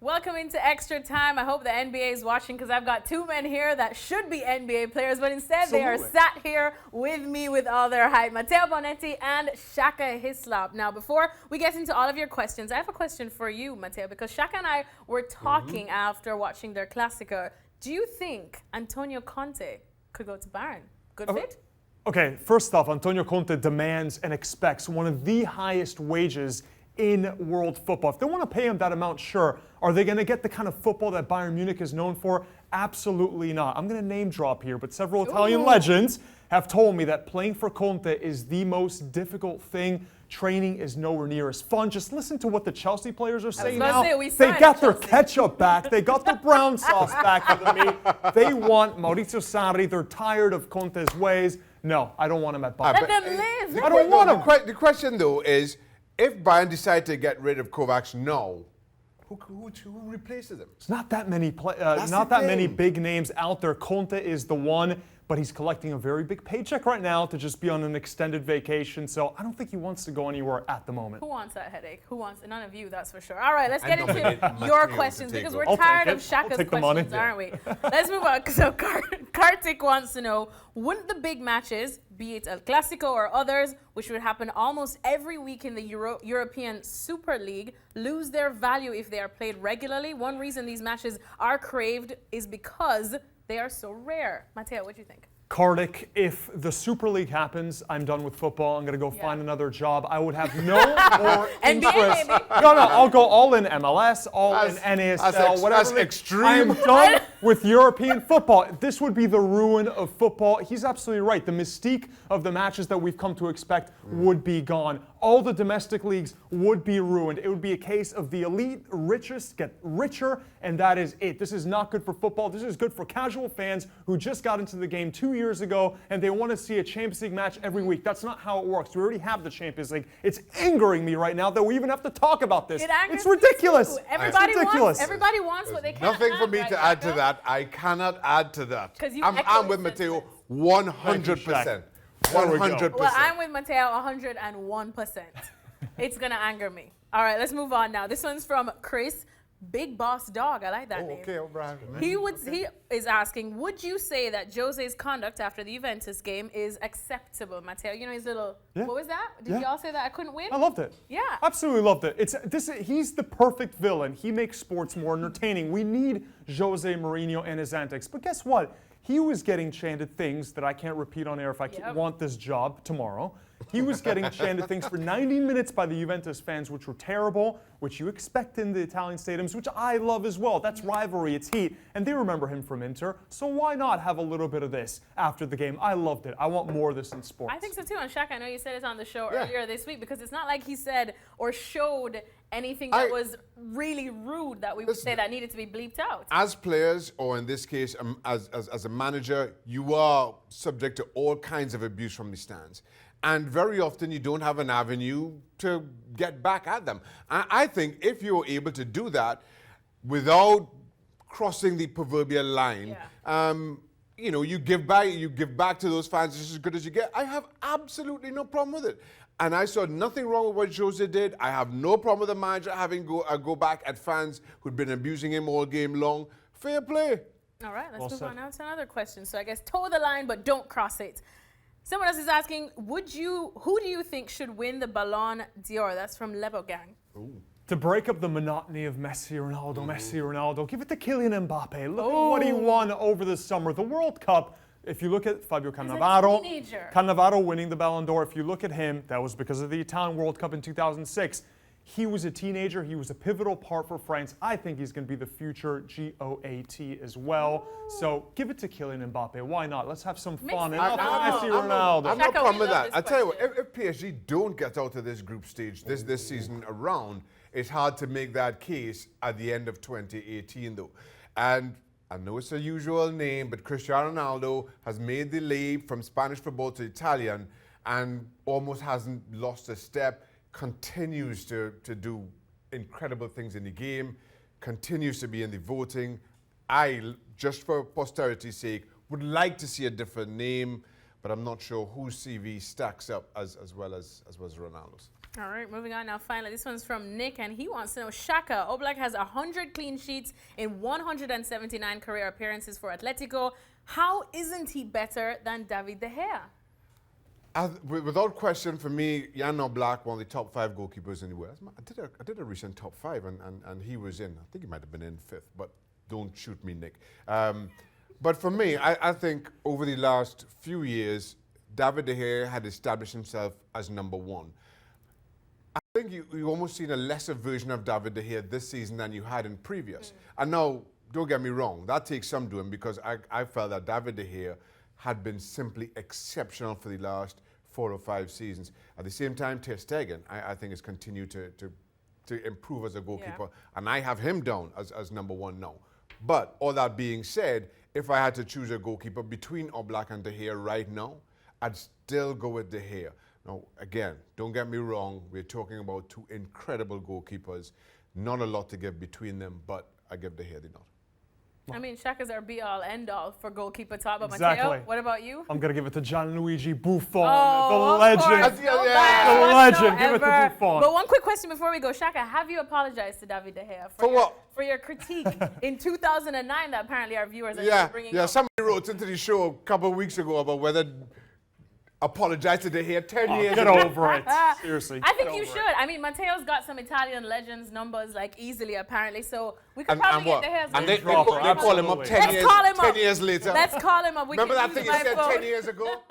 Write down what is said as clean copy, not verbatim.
Welcome into Extra Time. I hope the NBA is watching because I've got two men here that should be NBA players, but instead they are sat here with me with all their hype. Matteo Bonetti and Shaka Hislop. Now, before we get into all of your questions, I have a question for you, Matteo, because Shaka and I were talking after watching their Classico. Do you think Antonio Conte could go to Bayern? Good fit? Okay, first off, Antonio Conte demands and expects one of the highest wages in world football. If they want to pay him that amount, sure. Are they going to get the kind of football that Bayern Munich is known for? Absolutely not. I'm going to name drop here, but several Italian legends have told me that playing for Conte is the most difficult thing. Training is nowhere near as fun. Just listen to what the Chelsea players are saying now. They got their ketchup back. They got their brown sauce back for the meat. They want Maurizio Sarri. They're tired of Conte's ways. No, I don't want him at Bayern. Let them live. I don't want him. The question, though, is if Bayern decide to get rid of Kovacs now, who replaces him? It's not that many many big names out there. Conte is the one, but he's collecting a very big paycheck right now to just be on an extended vacation. So I don't think he wants to go anywhere at the moment. Who wants that headache? Who wants it? None of you, that's for sure. All right, let's get into your questions because we're tired of Shaka's questions, aren't we? Let's move on. So Kartik wants to know, wouldn't the big matches, be it El Clasico or others, which would happen almost every week in the European Super League, lose their value if they are played regularly? One reason these matches are craved is because they are so rare. Matteo, what do you think? Kartik, if the Super League happens, I'm done with football. I'm going to go find another job. I would have no more interest. NBA, maybe? No, I'll go all in MLS, all in NASL, whatever. That's extreme. I'm done with European football. This would be the ruin of football. He's absolutely right. The mystique of the matches that we've come to expect would be gone. All the domestic leagues would be ruined. It would be a case of the elite richest get richer, and that is it. This is not good for football. This is good for casual fans who just got into the game 2 years ago, and they want to see a Champions League match every week. That's not how it works. We already have the Champions League. It's angering me right now that we even have to talk about this. It's ridiculous. Everybody wants what they can't Nothing for me right, to add to that. I cannot add to that. I'm with Matteo 100%. 100%. Well, I'm with Matteo 101%. It's going to anger me. All right, let's move on now. This one's from Chris, Big Boss Dog. I like that name. Okay, O'Brien. He is asking, would you say that Jose's conduct after the Juventus game is acceptable, Matteo? You know, his little, what was that? Did y'all say that I couldn't win? I loved it. Yeah. Absolutely loved it. He's the perfect villain. He makes sports more entertaining. We need Jose Mourinho and his antics. But guess what? He was getting chanted things that I can't repeat on air if I want this job tomorrow. He was getting chanted things for 90 minutes by the Juventus fans, which were terrible, which you expect in the Italian stadiums, which I love as well. That's rivalry, it's heat, and they remember him from Inter. So why not have a little bit of this after the game? I loved it. I want more of this in sports. I think so too. And Shaka, I know you said it on the show earlier this week because it's not like he said or showed anything that was really rude that we would say that needed to be bleeped out. As players, or in this case, as a manager, you are subject to all kinds of abuse from the stands. And very often you don't have an avenue to get back at them. I think if you're able to do that without crossing the proverbial line, you give back to those fans just as good as you get. I have absolutely no problem with it. And I saw nothing wrong with what Jose did. I have no problem with the manager having go back at fans who'd been abusing him all game long. Fair play. All right, let's move on now to another question. So I guess toe the line, but don't cross it. Someone else is asking, who do you think should win the Ballon d'Or? That's from Lebo Gang. Ooh. To break up the monotony of Messi, Ronaldo, give it to Kylian Mbappe. Look at what he won over the summer. The World Cup, if you look at Fabio Cannavaro winning the Ballon d'Or, if you look at him, that was because of the Italian World Cup in 2006. He was a teenager. He was a pivotal part for France. I think he's going to be the future GOAT as well. So give it to Kylian Mbappe. Why not? Let's have some fun. Messi, Ronaldo. I'm not problem with that. I tell you what, if PSG don't get out of this group stage this season around, it's hard to make that case at the end of 2018, though. And I know it's a usual name, but Cristiano Ronaldo has made the leap from Spanish football to Italian and almost hasn't lost a step. Continues to do incredible things in the game, continues to be in the voting. I, just for posterity's sake, would like to see a different name, but I'm not sure whose CV stacks up as well as Ronaldo's. All right, moving on now. Finally, this one's from Nick, and he wants to know, Shaka, Oblak has 100 clean sheets in 179 career appearances for Atletico. How isn't he better than David De Gea? Without question, for me, Jan Oblak, one of the top 5 goalkeepers in the world. I did a recent top 5, and he was in. I think he might have been in 5th, but don't shoot me, Nick. But for me, I think over the last few years, David De Gea had established himself as number 1. I think you almost seen a lesser version of David De Gea this season than you had in previous. And now, don't get me wrong, that takes some doing, because I felt that David De Gea had been simply exceptional for the last 4 or 5 seasons. At the same time, Ter Stegen, I think, has continued to improve as a goalkeeper, and I have him down as number 1 now. But all that being said, if I had to choose a goalkeeper between Oblak and De Gea right now, I'd still go with De Gea. Now, again, don't get me wrong, we're talking about 2 incredible goalkeepers. Not a lot to give between them, but I give De Gea the nod. I mean, Shaka's our be-all, end-all for goalkeeper talk, but Exactly. Matteo, what about you? I'm going to give it to Gianluigi Buffon, Oh, the legend. Course, The legend. Give it to Buffon. But one quick question before we go. Shaka, have you apologized to David De Gea For what? For your critique in 2009 that apparently our viewers are bringing up? Somebody wrote into the show a couple of weeks ago about whether apologize to De Gea 10 years Get ago. over it. Seriously. I think you should. I mean, Matteo's got some Italian legends numbers, like, easily, apparently. So we could probably get De Gea's And they Drop her, call him up absolutely. 10 years, 10 years later. Let's call him up. Remember that thing you said 10 years ago?